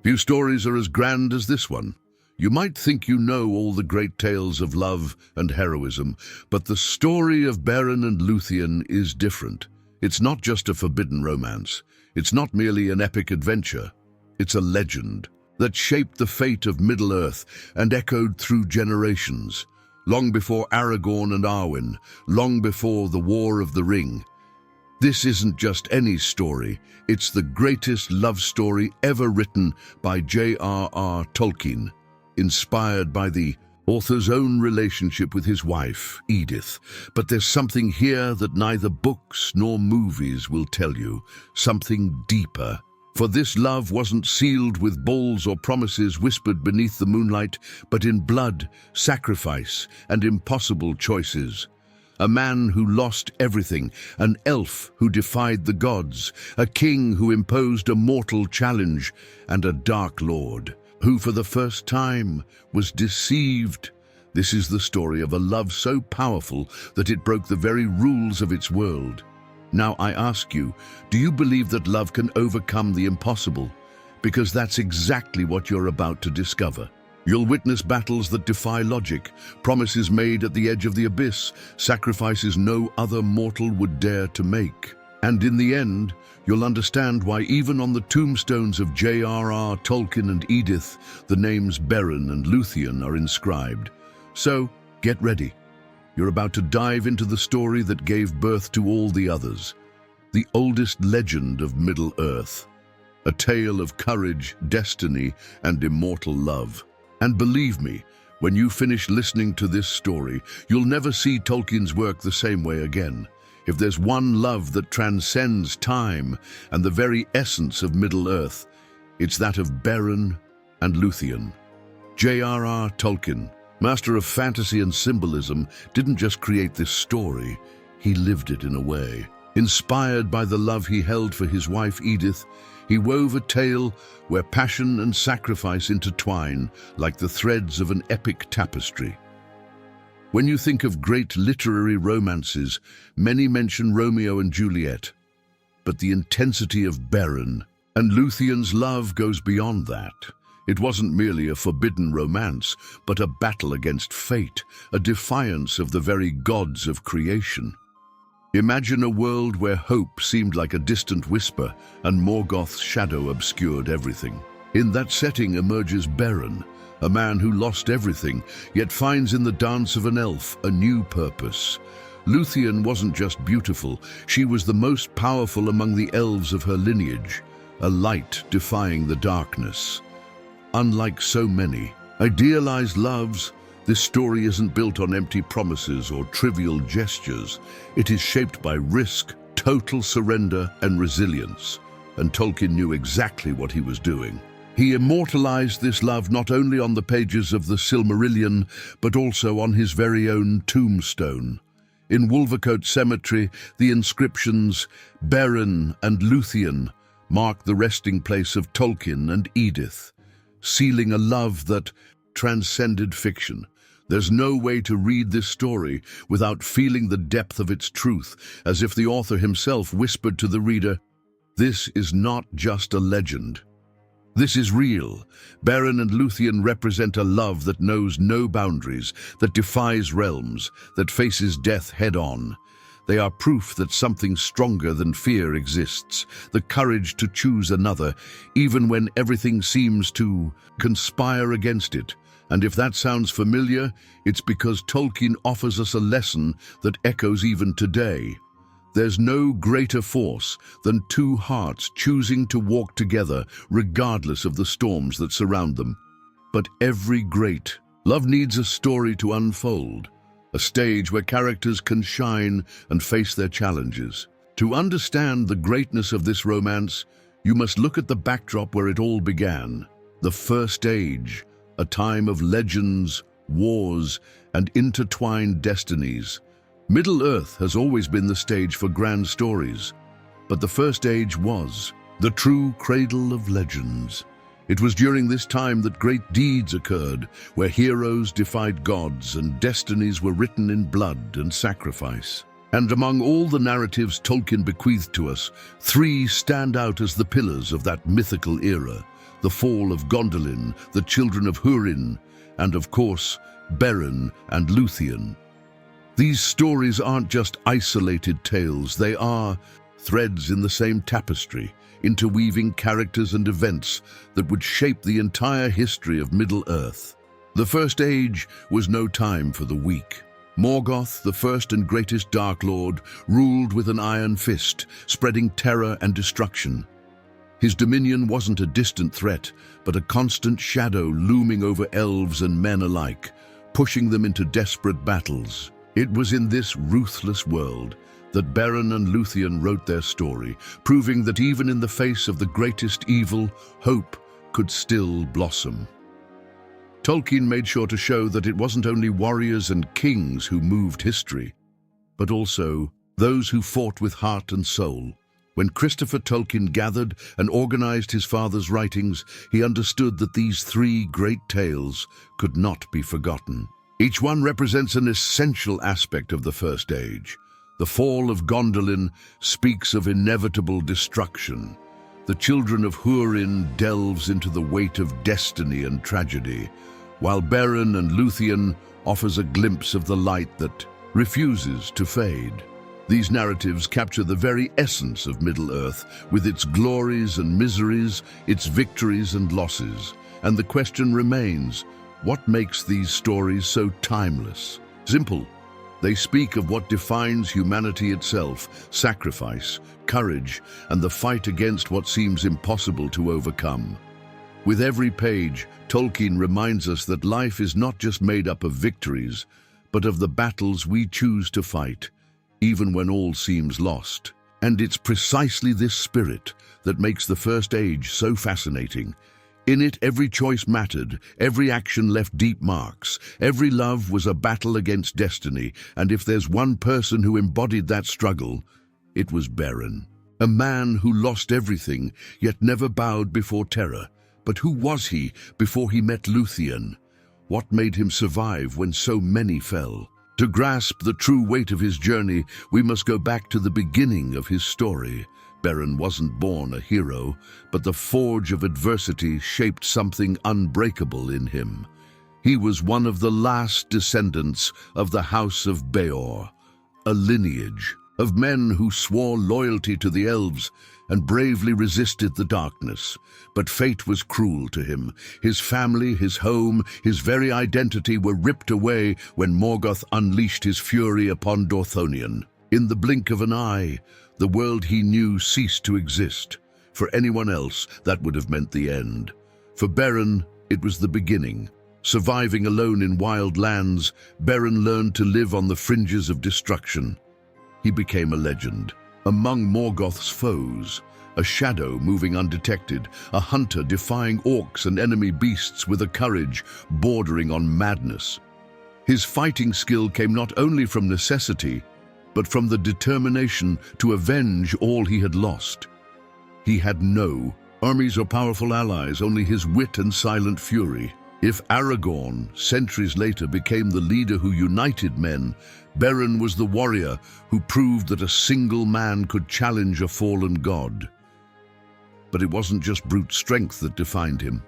Few stories are as grand as this one. You might think you know all the great tales of love and heroism, but the story of Beren and Luthien is different. It's not just a forbidden romance. It's not merely an epic adventure. It's a legend that shaped the fate of Middle-earth and echoed through generations. Long before Aragorn and Arwen, long before the War of the Ring. This isn't just any story, it's the greatest love story ever written by J.R.R. Tolkien, inspired by the author's own relationship with his wife, Edith. But there's something here that neither books nor movies will tell you, something deeper. For this love wasn't sealed with balls or promises whispered beneath the moonlight, but in blood, sacrifice, and impossible choices. A man who lost everything, an elf who defied the gods, a king who imposed a mortal challenge, and a dark lord who for the first time was deceived. This is the story of a love so powerful that it broke the very rules of its world. Now I ask you, do you believe that love can overcome the impossible? Because that's exactly what you're about to discover. You'll witness battles that defy logic, promises made at the edge of the abyss, sacrifices no other mortal would dare to make. And in the end, you'll understand why even on the tombstones of J.R.R. Tolkien and Edith, the names Beren and Luthien are inscribed. So, get ready. You're about to dive into the story that gave birth to all the others. The oldest legend of Middle-earth. A tale of courage, destiny, and immortal love. And believe me, when you finish listening to this story, you'll never see Tolkien's work the same way again. If there's one love that transcends time and the very essence of Middle-earth, it's that of Beren and Luthien. J.R.R. Tolkien, master of fantasy and symbolism, didn't just create this story, he lived it in a way. Inspired by the love he held for his wife Edith, he wove a tale where passion and sacrifice intertwine like the threads of an epic tapestry. When you think of great literary romances, many mention Romeo and Juliet. But the intensity of Beren and Luthien's love goes beyond that. It wasn't merely a forbidden romance, but a battle against fate, a defiance of the very gods of creation. Imagine a world where hope seemed like a distant whisper and Morgoth's shadow obscured everything. In that setting emerges Beren, a man who lost everything, yet finds in the dance of an elf a new purpose. Luthien wasn't just beautiful, she was the most powerful among the elves of her lineage, a light defying the darkness. Unlike so many idealized loves, this story isn't built on empty promises or trivial gestures. It is shaped by risk, total surrender, and resilience. And Tolkien knew exactly what he was doing. He immortalized this love not only on the pages of the Silmarillion, but also on his very own tombstone. In Wolvercote Cemetery, the inscriptions Beren and Luthien mark the resting place of Tolkien and Edith, sealing a love that transcended fiction. There's no way to read this story without feeling the depth of its truth, as if the author himself whispered to the reader, "This is not just a legend. This is real." Beren and Luthien represent a love that knows no boundaries, that defies realms, that faces death head-on. They are proof that something stronger than fear exists, the courage to choose another, even when everything seems to conspire against it. And if that sounds familiar, it's because Tolkien offers us a lesson that echoes even today. There's no greater force than two hearts choosing to walk together regardless of the storms that surround them. But every great love needs a story to unfold, a stage where characters can shine and face their challenges. To understand the greatness of this romance, you must look at the backdrop where it all began. The First Age, a time of legends, wars, and intertwined destinies. Middle-earth has always been the stage for grand stories, but the First Age was the true cradle of legends. It was during this time that great deeds occurred, where heroes defied gods and destinies were written in blood and sacrifice. And among all the narratives Tolkien bequeathed to us, three stand out as the pillars of that mythical era: the fall of Gondolin, the children of Húrin, and of course, Beren and Luthien. These stories aren't just isolated tales, they are threads in the same tapestry, interweaving characters and events that would shape the entire history of Middle-earth. The First Age was no time for the weak. Morgoth, the first and greatest Dark Lord, ruled with an iron fist, spreading terror and destruction. His dominion wasn't a distant threat, but a constant shadow looming over elves and men alike, pushing them into desperate battles. It was in this ruthless world that Beren and Luthien wrote their story, proving that even in the face of the greatest evil, hope could still blossom. Tolkien made sure to show that it wasn't only warriors and kings who moved history, but also those who fought with heart and soul. When Christopher Tolkien gathered and organized his father's writings, he understood that these three great tales could not be forgotten. Each one represents an essential aspect of the First Age. The fall of Gondolin speaks of inevitable destruction. The children of Húrin delves into the weight of destiny and tragedy, while Beren and Luthien offers a glimpse of the light that refuses to fade. These narratives capture the very essence of Middle-earth, with its glories and miseries, its victories and losses. And the question remains, what makes these stories so timeless? Simple. They speak of what defines humanity itself: sacrifice, courage, and the fight against what seems impossible to overcome. With every page, Tolkien reminds us that life is not just made up of victories, but of the battles we choose to fight, even when all seems lost. And it's precisely this spirit that makes the First Age so fascinating. In it, every choice mattered, every action left deep marks, every love was a battle against destiny, and if there's one person who embodied that struggle, it was Beren. A man who lost everything, yet never bowed before terror. But who was he before he met Luthien? What made him survive when so many fell? To grasp the true weight of his journey, we must go back to the beginning of his story. Beren wasn't born a hero, but the forge of adversity shaped something unbreakable in him. He was one of the last descendants of the House of Beor, a lineage of men who swore loyalty to the elves and bravely resisted the darkness. But fate was cruel to him. His family, his home, his very identity were ripped away when Morgoth unleashed his fury upon Dorthonion. In the blink of an eye, the world he knew ceased to exist. For anyone else, that would have meant the end. For Beren, it was the beginning. Surviving alone in wild lands, Beren learned to live on the fringes of destruction. He became a legend. Among Morgoth's foes, a shadow moving undetected, a hunter defying orcs and enemy beasts with a courage bordering on madness. His fighting skill came not only from necessity, but from the determination to avenge all he had lost. He had no armies or powerful allies, only his wit and silent fury. If Aragorn, centuries later, became the leader who united men, Beren was the warrior who proved that a single man could challenge a fallen god. But it wasn't just brute strength that defined him.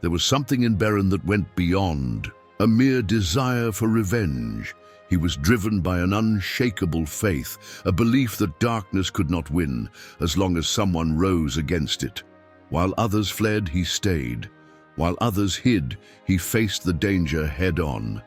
There was something in Beren that went beyond a mere desire for revenge. He was driven by an unshakable faith, a belief that darkness could not win as long as someone rose against it. While others fled, he stayed. While others hid, he faced the danger head-on.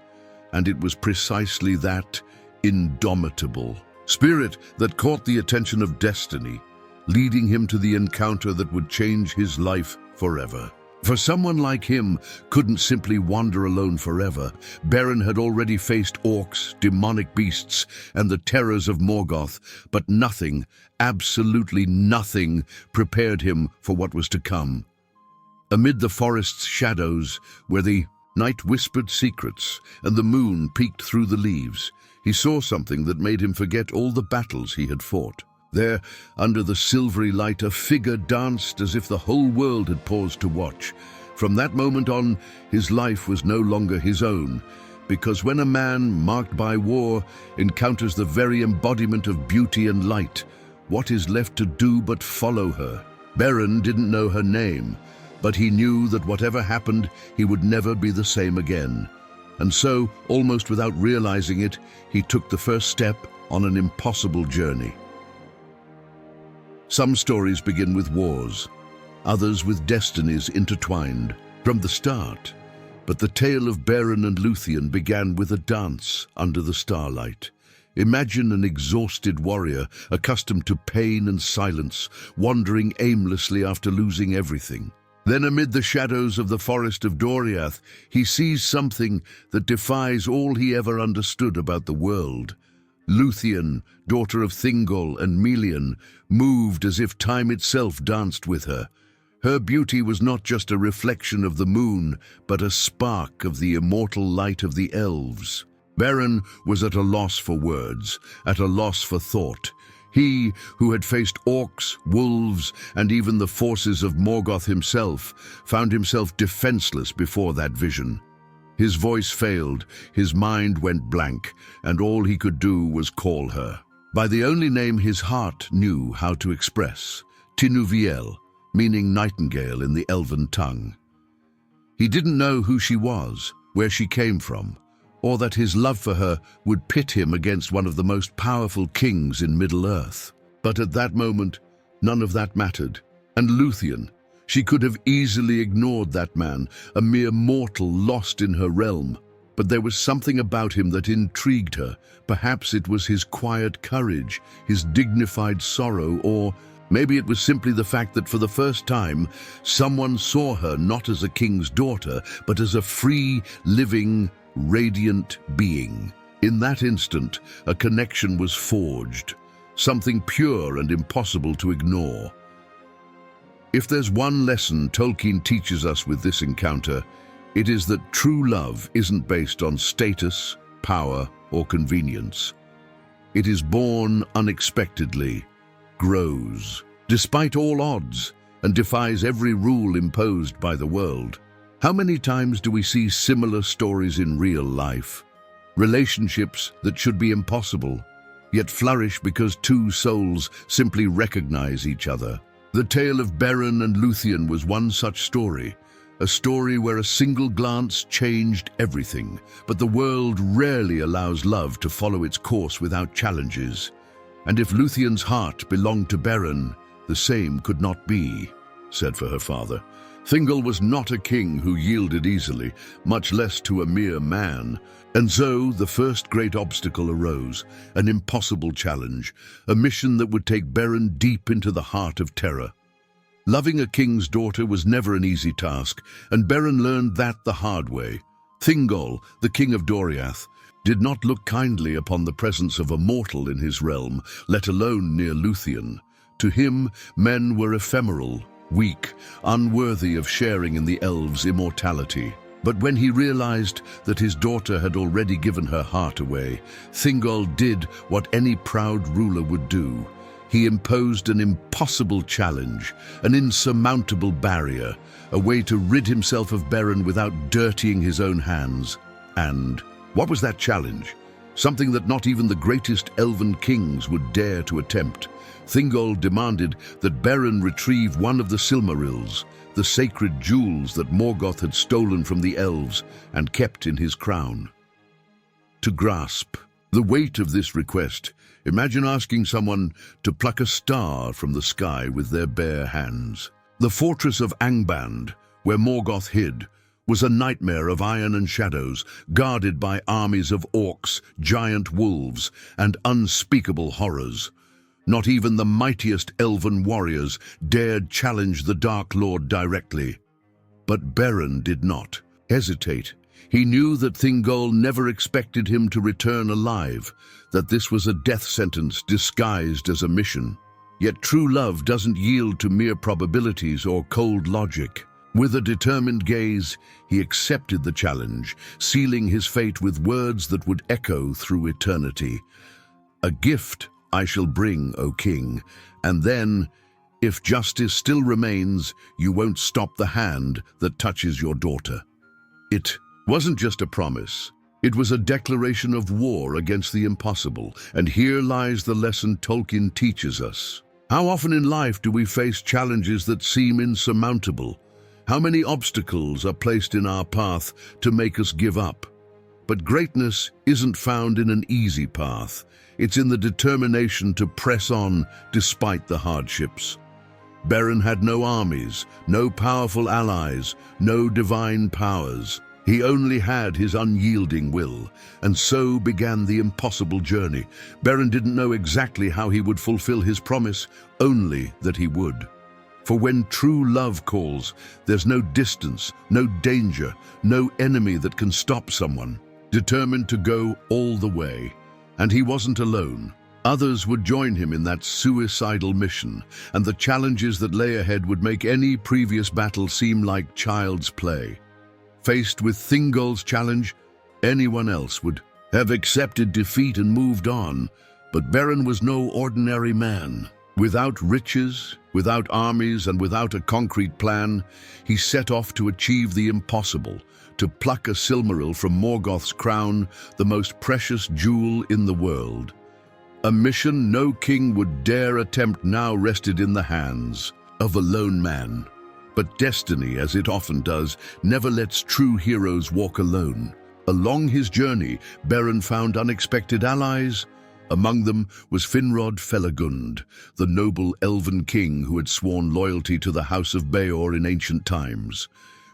And it was precisely that indomitable spirit that caught the attention of destiny, leading him to the encounter that would change his life forever. For someone like him couldn't simply wander alone forever. Beren had already faced orcs, demonic beasts, and the terrors of Morgoth, but nothing, absolutely nothing, prepared him for what was to come. Amid the forest's shadows, where the night whispered secrets and the moon peeked through the leaves, he saw something that made him forget all the battles he had fought. There, under the silvery light, a figure danced as if the whole world had paused to watch. From that moment on, his life was no longer his own, because when a man, marked by war, encounters the very embodiment of beauty and light, what is left to do but follow her? Beren didn't know her name, But he knew that whatever happened, he would never be the same again. And so, almost without realizing it, he took the first step on an impossible journey. Some stories begin with wars, others with destinies intertwined from the start. But the tale of Beren and Luthien began with a dance under the starlight. Imagine an exhausted warrior, accustomed to pain and silence, wandering aimlessly after losing everything. Then amid the shadows of the forest of Doriath, he sees something that defies all he ever understood about the world. Lúthien, daughter of Thingol and Melian, moved as if time itself danced with her. Her beauty was not just a reflection of the moon, but a spark of the immortal light of the elves. Beren was at a loss for words, at a loss for thought. He, who had faced orcs, wolves, and even the forces of Morgoth himself, found himself defenseless before that vision. His voice failed, his mind went blank, and all he could do was call her. By the only name his heart knew how to express, Tinuviel, meaning nightingale in the elven tongue. He didn't know who she was, where she came from, or that his love for her would pit him against one of the most powerful kings in Middle-earth. But at that moment, none of that mattered. And Luthien, she could have easily ignored that man, a mere mortal lost in her realm. But there was something about him that intrigued her. Perhaps it was his quiet courage, his dignified sorrow, or maybe it was simply the fact that for the first time, someone saw her not as a king's daughter, but as a free, living, radiant being. In that instant, a connection was forged, something pure and impossible to ignore. If there's one lesson Tolkien teaches us with this encounter, it is that true love isn't based on status, power, or convenience. It is born unexpectedly, grows, despite all odds, and defies every rule imposed by the world. How many times do we see similar stories in real life? Relationships that should be impossible, yet flourish because two souls simply recognize each other. The tale of Beren and Luthien was one such story, a story where a single glance changed everything. But the world rarely allows love to follow its course without challenges. And if Luthien's heart belonged to Beren, the same could not be, said for her father. Thingol was not a king who yielded easily, much less to a mere man. And so the first great obstacle arose, an impossible challenge, a mission that would take Beren deep into the heart of terror. Loving a king's daughter was never an easy task, and Beren learned that the hard way. Thingol, the king of Doriath, did not look kindly upon the presence of a mortal in his realm, let alone near Luthien. To him, men were ephemeral, weak, unworthy of sharing in the elves' immortality. But when he realized that his daughter had already given her heart away, Thingol did what any proud ruler would do. He imposed an impossible challenge, an insurmountable barrier, a way to rid himself of Beren without dirtying his own hands. And what was that challenge? Something that not even the greatest elven kings would dare to attempt. Thingol demanded that Beren retrieve one of the Silmarils, the sacred jewels that Morgoth had stolen from the elves and kept in his crown. To grasp the weight of this request, imagine asking someone to pluck a star from the sky with their bare hands. The fortress of Angband, where Morgoth hid, was a nightmare of iron and shadows, guarded by armies of orcs, giant wolves, and unspeakable horrors. Not even the mightiest elven warriors dared challenge the Dark Lord directly. But Beren did not hesitate. He knew that Thingol never expected him to return alive, that this was a death sentence disguised as a mission. Yet true love doesn't yield to mere probabilities or cold logic. With a determined gaze, he accepted the challenge, sealing his fate with words that would echo through eternity. A gift I shall bring, O king, and then, if justice still remains, you won't stop the hand that touches your daughter. It wasn't just a promise. It was a declaration of war against the impossible, and here lies the lesson Tolkien teaches us. How often in life do we face challenges that seem insurmountable? How many obstacles are placed in our path to make us give up? But greatness isn't found in an easy path. It's in the determination to press on despite the hardships. Beren had no armies, no powerful allies, no divine powers. He only had his unyielding will, and so began the impossible journey. Beren didn't know exactly how he would fulfill his promise, only that he would. For when true love calls, there's no distance, no danger, no enemy that can stop someone, determined to go all the way. And he wasn't alone. Others would join him in that suicidal mission, and the challenges that lay ahead would make any previous battle seem like child's play. Faced with Thingol's challenge, anyone else would have accepted defeat and moved on. But Beren was no ordinary man. Without riches, without armies, and without a concrete plan, he set off to achieve the impossible, to pluck a Silmaril from Morgoth's crown, the most precious jewel in the world. A mission no king would dare attempt now rested in the hands of a lone man. But destiny, as it often does, never lets true heroes walk alone. Along his journey, Beren found unexpected allies. Among them was Finrod Felagund, the noble elven king who had sworn loyalty to the House of Beor in ancient times.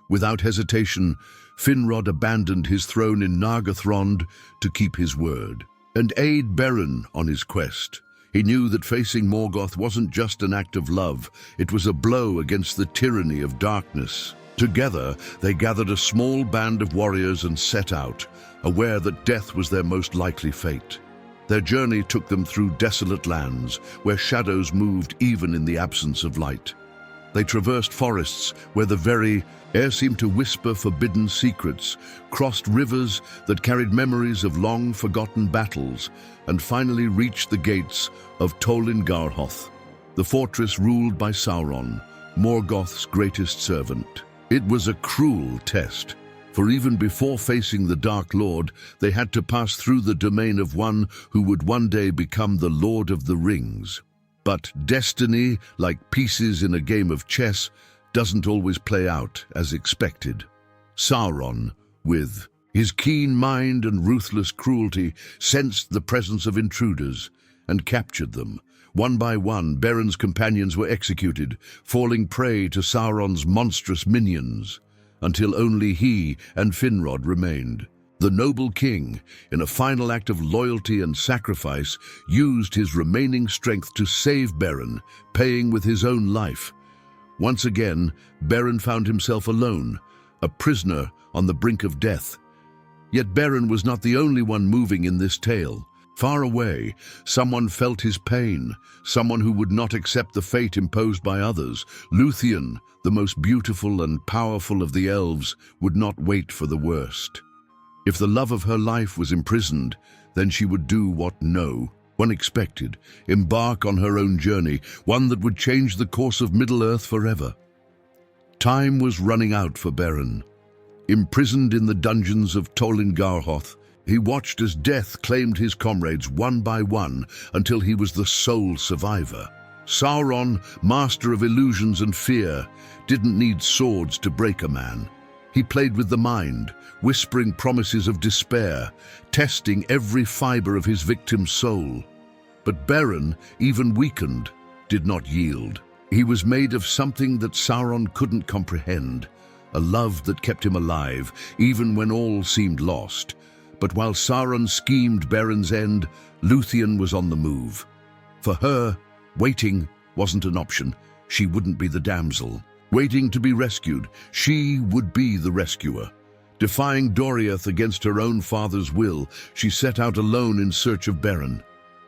Without hesitation, Finrod abandoned his throne in Nargothrond to keep his word and aid Beren on his quest. He knew that facing Morgoth wasn't just an act of love, it was a blow against the tyranny of darkness. Together, they gathered a small band of warriors and set out, aware that death was their most likely fate. Their journey took them through desolate lands, where shadows moved even in the absence of light. They traversed forests where the very air seemed to whisper forbidden secrets, crossed rivers that carried memories of long-forgotten battles, and finally reached the gates of Tol Garhoth, the fortress ruled by Sauron, Morgoth's greatest servant. It was a cruel test, for even before facing the Dark Lord, they had to pass through the domain of one who would one day become the Lord of the Rings. But destiny, like pieces in a game of chess, doesn't always play out as expected. Sauron, with his keen mind and ruthless cruelty, sensed the presence of intruders and captured them. One by one, Beren's companions were executed, falling prey to Sauron's monstrous minions, until only he and Finrod remained. The noble king, in a final act of loyalty and sacrifice, used his remaining strength to save Beren, paying with his own life. Once again, Beren found himself alone, a prisoner on the brink of death. Yet Beren was not the only one moving in this tale. Far away, someone felt his pain, someone who would not accept the fate imposed by others. Luthien, the most beautiful and powerful of the elves, would not wait for the worst. If the love of her life was imprisoned, then she would do what no one expected, embark on her own journey, one that would change the course of Middle-earth forever. Time was running out for Beren. Imprisoned in the dungeons of Tol Garhoth, he watched as death claimed his comrades one by one until he was the sole survivor. Sauron, master of illusions and fear, didn't need swords to break a man. He played with the mind, whispering promises of despair, testing every fiber of his victim's soul. But Beren, even weakened, did not yield. He was made of something that Sauron couldn't comprehend, a love that kept him alive, even when all seemed lost. But while Sauron schemed Beren's end, Luthien was on the move. For her, waiting wasn't an option. She wouldn't be the damsel. Waiting to be rescued, she would be the rescuer. Defying Doriath against her own father's will, she set out alone in search of Beren.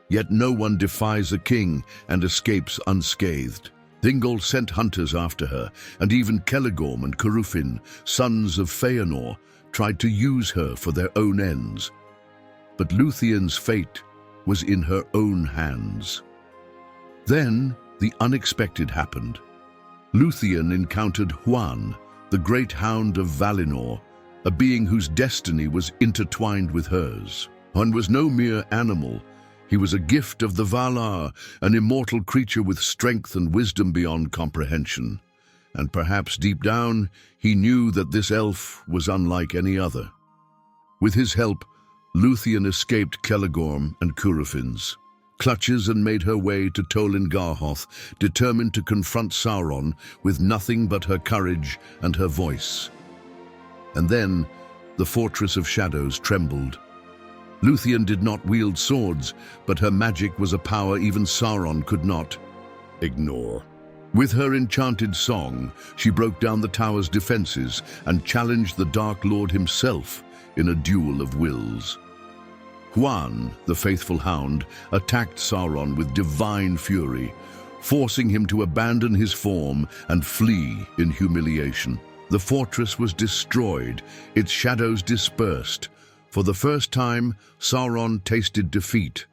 Yet no one defies a king and escapes unscathed. Thingol sent hunters after her, and even Celegorm and Curufin, sons of Feanor, tried to use her for their own ends. But Luthien's fate was in her own hands. Then the unexpected happened. Luthien encountered Huan, the great hound of Valinor, a being whose destiny was intertwined with hers. Huan was no mere animal. He was a gift of the Valar, an immortal creature with strength and wisdom beyond comprehension. and perhaps deep down he knew that this elf was unlike any other. With his help, Luthien escaped Celegorm and Curufins, clutches and made her way to Tolin Garhoth, determined to confront Sauron with nothing but her courage and her voice. And then the Fortress of Shadows trembled. Luthien did not wield swords, but her magic was a power even Sauron could not ignore. With her enchanted song, she broke down the tower's defenses and challenged the Dark Lord himself in a duel of wills. Huan, the faithful hound, attacked Sauron with divine fury, forcing him to abandon his form and flee in humiliation. The fortress was destroyed, its shadows dispersed. For the first time, Sauron tasted defeat.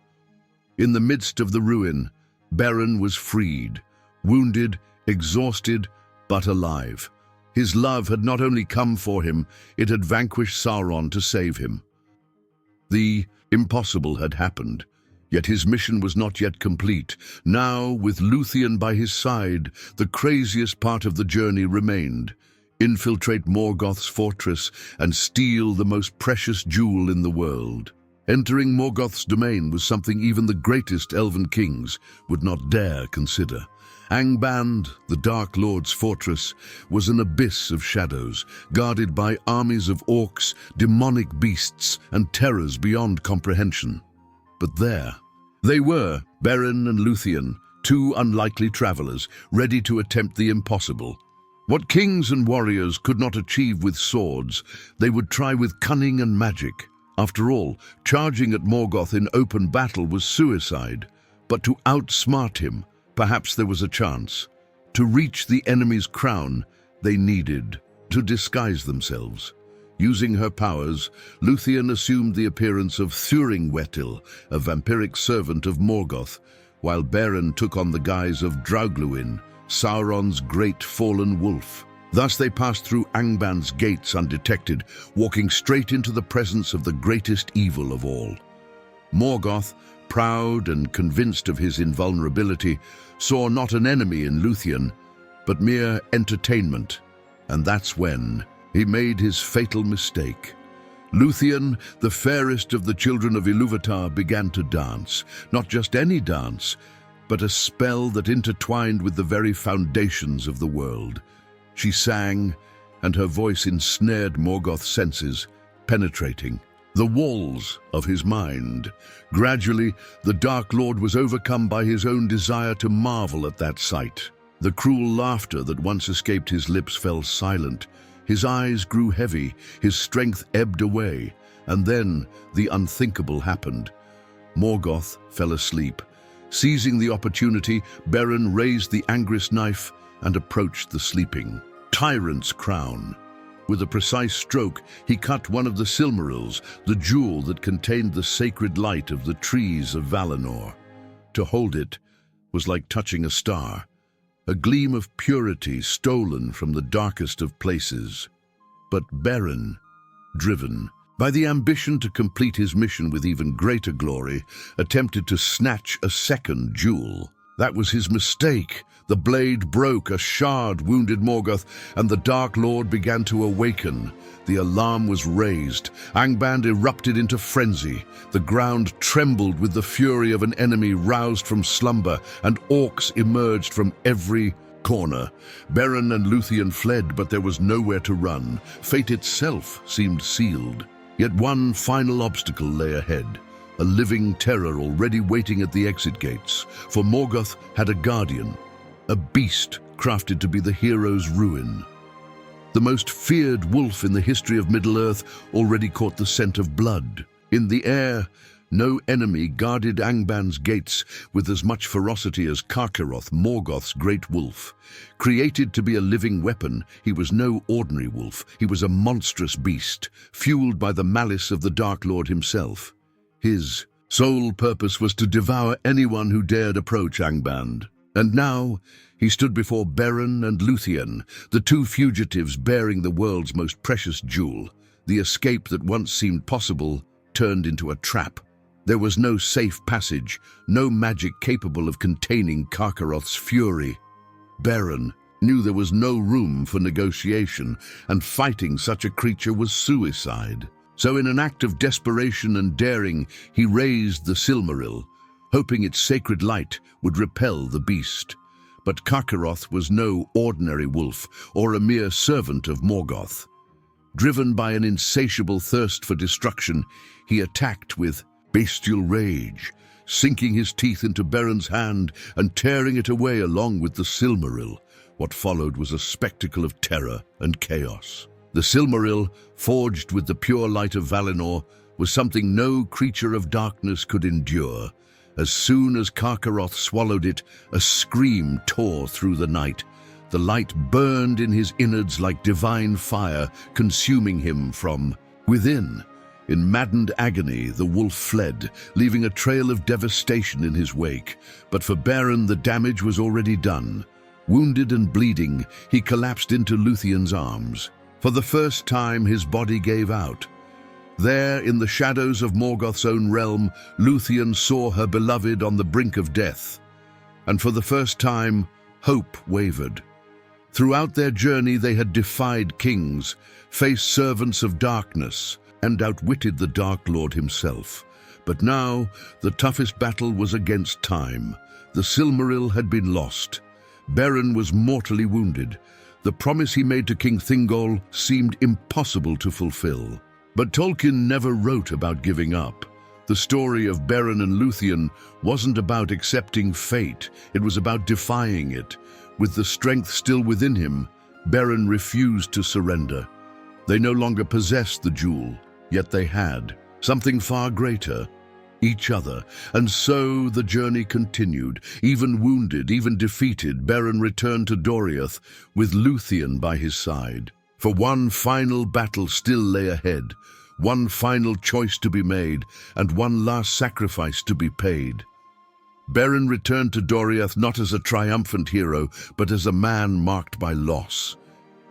In the midst of the ruin, Beren was freed, wounded, exhausted, but alive. His love had not only come for him, it had vanquished Sauron to save him. The impossible had happened, yet his mission was not yet complete. Now, with Luthien by his side, the craziest part of the journey remained: infiltrate Morgoth's fortress and steal the most precious jewel in the world. Entering Morgoth's domain was something even the greatest elven kings would not dare consider. Angband, the Dark Lord's fortress, was an abyss of shadows, guarded by armies of orcs, demonic beasts, and terrors beyond comprehension. But there they were, Beren and Luthien, two unlikely travelers, ready to attempt the impossible. What kings and warriors could not achieve with swords, they would try with cunning and magic. After all, charging at Morgoth in open battle was suicide. But to outsmart him, perhaps there was a chance. To reach the enemy's crown, they needed to disguise themselves. Using her powers, Luthien assumed the appearance of Thuringwetil, a vampiric servant of Morgoth, while Beren took on the guise of Draugluin, Sauron's great fallen wolf. Thus they passed through Angband's gates undetected, walking straight into the presence of the greatest evil of all. Morgoth, proud and convinced of his invulnerability, saw not an enemy in Luthien, but mere entertainment. And that's when he made his fatal mistake. Luthien, the fairest of the children of Ilúvatar, began to dance. Not just any dance, but a spell that intertwined with the very foundations of the world. She sang, and her voice ensnared Morgoth's senses, penetrating the walls of his mind. Gradually, the Dark Lord was overcome by his own desire to marvel at that sight. The cruel laughter that once escaped his lips fell silent. His eyes grew heavy, his strength ebbed away, and then the unthinkable happened. Morgoth fell asleep. Seizing the opportunity, Beren raised the Angrist knife and approached the sleeping tyrant's crown. With a precise stroke, he cut one of the Silmarils, the jewel that contained the sacred light of the trees of Valinor. To hold it was like touching a star, a gleam of purity stolen from the darkest of places. But Beren, driven by the ambition to complete his mission with even greater glory, attempted to snatch a second jewel. That was his mistake. The blade broke, a shard wounded Morgoth, and the Dark Lord began to awaken. The alarm was raised. Angband erupted into frenzy. The ground trembled with the fury of an enemy roused from slumber, and orcs emerged from every corner. Beren and Luthien fled, but there was nowhere to run. Fate itself seemed sealed. Yet one final obstacle lay ahead. A living terror already waiting at the exit gates, for Morgoth had a guardian, a beast crafted to be the hero's ruin. The most feared wolf in the history of Middle-earth already caught the scent of blood. In the air, no enemy guarded Angband's gates with as much ferocity as Carcharoth, Morgoth's great wolf. Created to be a living weapon, he was no ordinary wolf. He was a monstrous beast, fueled by the malice of the Dark Lord himself. His sole purpose was to devour anyone who dared approach Angband. And now he stood before Beren and Luthien, the two fugitives bearing the world's most precious jewel. The escape that once seemed possible turned into a trap. There was no safe passage, no magic capable of containing Carcharoth's fury. Beren, knew there was no room for negotiation, and fighting such a creature was suicide. So in an act of desperation and daring, he raised the Silmaril, hoping its sacred light would repel the beast. But Carcharoth was no ordinary wolf or a mere servant of Morgoth. Driven by an insatiable thirst for destruction, he attacked with bestial rage, sinking his teeth into Beren's hand and tearing it away along with the Silmaril. What followed was a spectacle of terror and chaos. The Silmaril, forged with the pure light of Valinor, was something no creature of darkness could endure. As soon as Carcharoth swallowed it, a scream tore through the night. The light burned in his innards like divine fire, consuming him from within. In maddened agony, the wolf fled, leaving a trail of devastation in his wake. But for Beren, the damage was already done. Wounded and bleeding, he collapsed into Lúthien's arms. For the first time, his body gave out. There, in the shadows of Morgoth's own realm, Lúthien saw her beloved on the brink of death. And for the first time, hope wavered. Throughout their journey, they had defied kings, faced servants of darkness, and outwitted the Dark Lord himself. But now, the toughest battle was against time. The Silmaril had been lost. Beren was mortally wounded. The promise he made to King Thingol seemed impossible to fulfill. But Tolkien never wrote about giving up. The story of Beren and Luthien wasn't about accepting fate, it was about defying it. With the strength still within him, Beren refused to surrender. They no longer possessed the jewel, yet they had something far greater, each other. And so the journey continued. Even wounded, even defeated, Beren returned to Doriath with Luthien by his side. For one final battle still lay ahead, one final choice to be made, and one last sacrifice to be paid. Beren returned to Doriath not as a triumphant hero, but as a man marked by loss.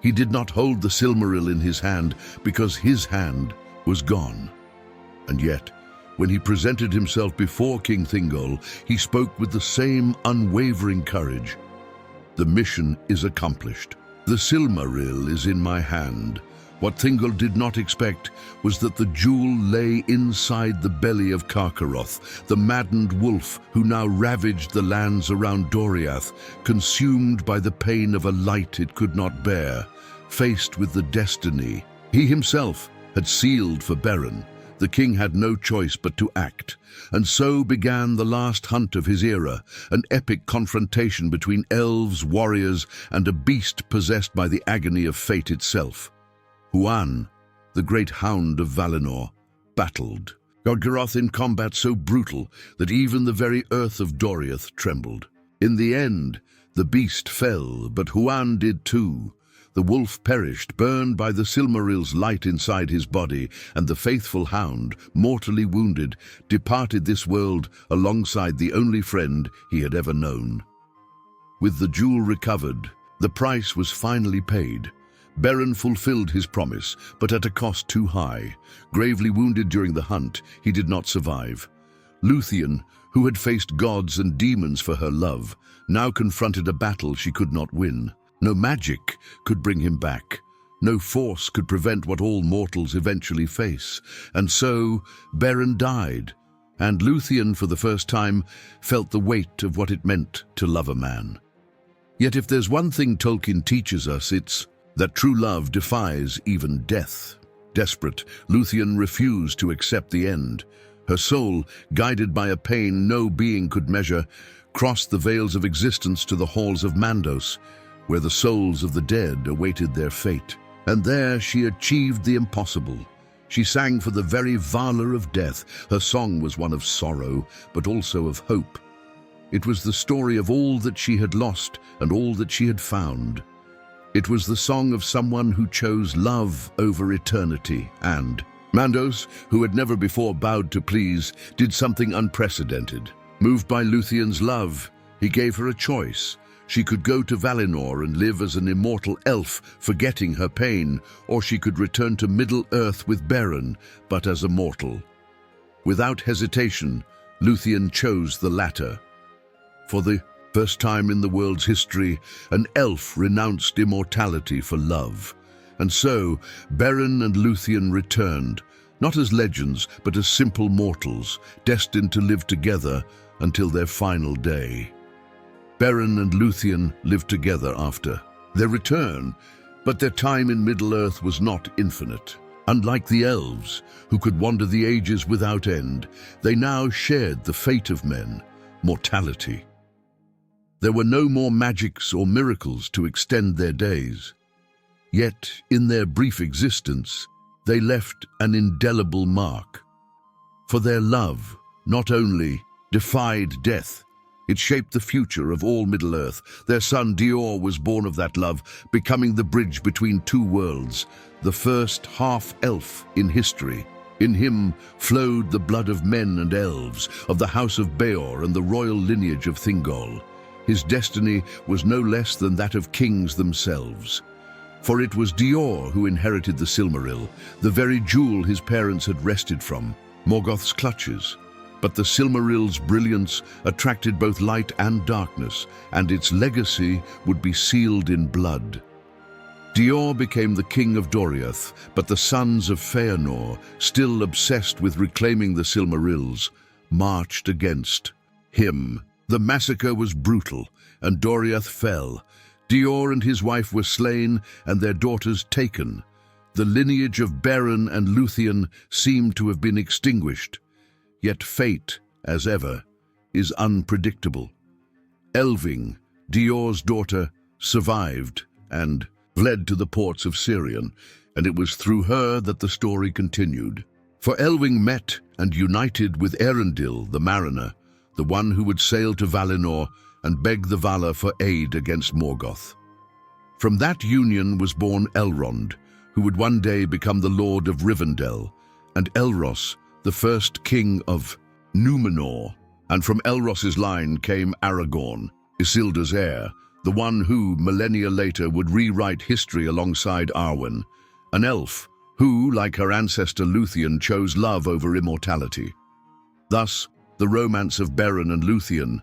He did not hold the Silmaril in his hand because his hand was gone. And yet, when he presented himself before King Thingol, he spoke with the same unwavering courage. The mission is accomplished. The Silmaril is in my hand. What Thingol did not expect was that the jewel lay inside the belly of Carcharoth, the maddened wolf who now ravaged the lands around Doriath, consumed by the pain of a light it could not bear, faced with the destiny he himself had sealed for Beren. The king had no choice but to act, and so began the last hunt of his era, an epic confrontation between elves, warriors, and a beast possessed by the agony of fate itself. Huan, the great hound of Valinor, battled Carcharoth in combat so brutal that even the very earth of Doriath trembled. In the end, the beast fell, but Huan did too. The wolf perished, burned by the Silmaril's light inside his body, and the faithful hound, mortally wounded, departed this world alongside the only friend he had ever known. With the jewel recovered, the price was finally paid. Beren fulfilled his promise, but at a cost too high. Gravely wounded during the hunt, he did not survive. Luthien, who had faced gods and demons for her love, now confronted a battle she could not win. No magic could bring him back. No force could prevent what all mortals eventually face. And so, Beren died, and Luthien, for the first time, felt the weight of what it meant to love a man. Yet if there's one thing Tolkien teaches us, it's that true love defies even death. Desperate, Luthien refused to accept the end. Her soul, guided by a pain no being could measure, crossed the veils of existence to the halls of Mandos, where the souls of the dead awaited their fate. And there she achieved the impossible. She sang for the very valor of death. Her song was one of sorrow, but also of hope. It was the story of all that she had lost and all that she had found. It was the song of someone who chose love over eternity, and Mandos, who had never before bowed to please, did something unprecedented. Moved by Lúthien's love, he gave her a choice. She could go to Valinor and live as an immortal elf, forgetting her pain, or she could return to Middle-earth with Beren, but as a mortal. Without hesitation, Luthien chose the latter. For the First time in the world's history, an elf renounced immortality for love. And so, Beren and Luthien returned, not as legends, but as simple mortals, destined to live together until their final day. Beren and Luthien lived together after their return, but their time in Middle-earth was not infinite. Unlike the elves, who could wander the ages without end, they now shared the fate of men, mortality. There were no more magics or miracles to extend their days. Yet, in their brief existence, they left an indelible mark. For their love not only defied death, it shaped the future of all Middle-earth. Their son J.R.R. was born of that love, becoming the bridge between two worlds, the first half-elf in history. In him flowed the blood of men and elves, of the house of Beor and the royal lineage of Thingol. His destiny was no less than that of kings themselves. For it was J.R.R. who inherited the Silmaril, the very jewel his parents had wrested from Morgoth's clutches. But the Silmaril's brilliance attracted both light and darkness, and its legacy would be sealed in blood. J.R.R. became the king of Doriath, but the sons of Feanor, still obsessed with reclaiming the Silmarils, marched against him. The massacre was brutal, and Doriath fell. J.R.R. and his wife were slain, and their daughters taken. The lineage of Beren and Luthien seemed to have been extinguished. Yet fate, as ever, is unpredictable. Elving, J.R.R.'s daughter, survived and fled to the ports of Sirion, and it was through her that the story continued. For Elving met and united with Eärendil, the mariner, the one who would sail to Valinor and beg the Valar for aid against Morgoth. From that union was born Elrond, who would one day become the Lord of Rivendell, and Elros, the first king of Númenor. And from Elros's line came Aragorn, Isildur's heir, the one who, millennia later, would rewrite history alongside Arwen, an elf who, like her ancestor Luthien, chose love over immortality. Thus, the romance of Beren and Luthien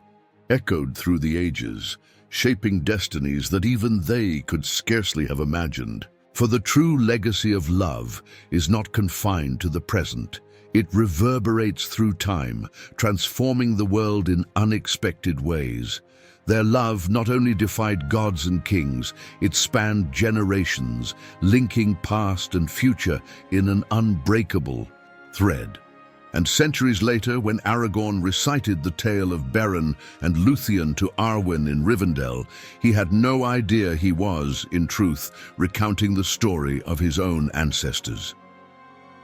echoed through the ages, shaping destinies that even they could scarcely have imagined. For the true legacy of love is not confined to the present. It reverberates through time, transforming the world in unexpected ways. Their love not only defied gods and kings, it spanned generations, linking past and future in an unbreakable thread. And centuries later, when Aragorn recited the tale of Beren and Luthien to Arwen in Rivendell, he had no idea he was, in truth, recounting the story of his own ancestors.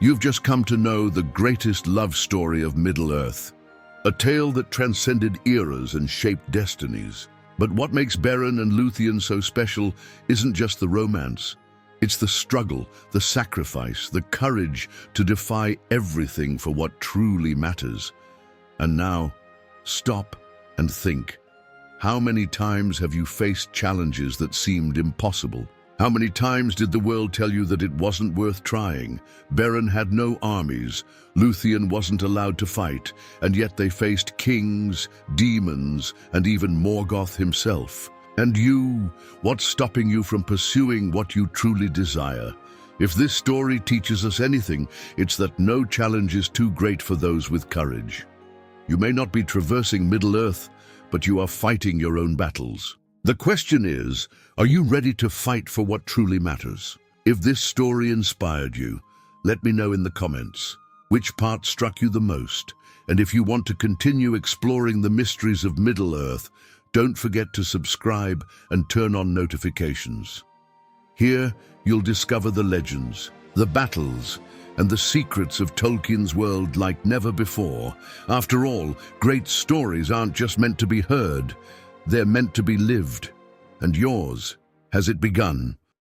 You've just come to know the greatest love story of Middle-earth, a tale that transcended eras and shaped destinies. But what makes Beren and Luthien so special isn't just the romance. It's the struggle, the sacrifice, the courage to defy everything for what truly matters. And now, stop and think. How many times have you faced challenges that seemed impossible? How many times did the world tell you that it wasn't worth trying? Beren had no armies, Luthien wasn't allowed to fight, and yet they faced kings, demons, and even Morgoth himself. And you, what's stopping you from pursuing what you truly desire? If this story teaches us anything, it's that no challenge is too great for those with courage. You may not be traversing Middle-earth, but you are fighting your own battles. The question is, are you ready to fight for what truly matters? If this story inspired you, let me know in the comments which part struck you the most. And if you want to continue exploring the mysteries of Middle-earth, don't forget to subscribe and turn on notifications. Here, you'll discover the legends, the battles, and the secrets of Tolkien's world like never before. After all, great stories aren't just meant to be heard, they're meant to be lived. And yours, has it begun?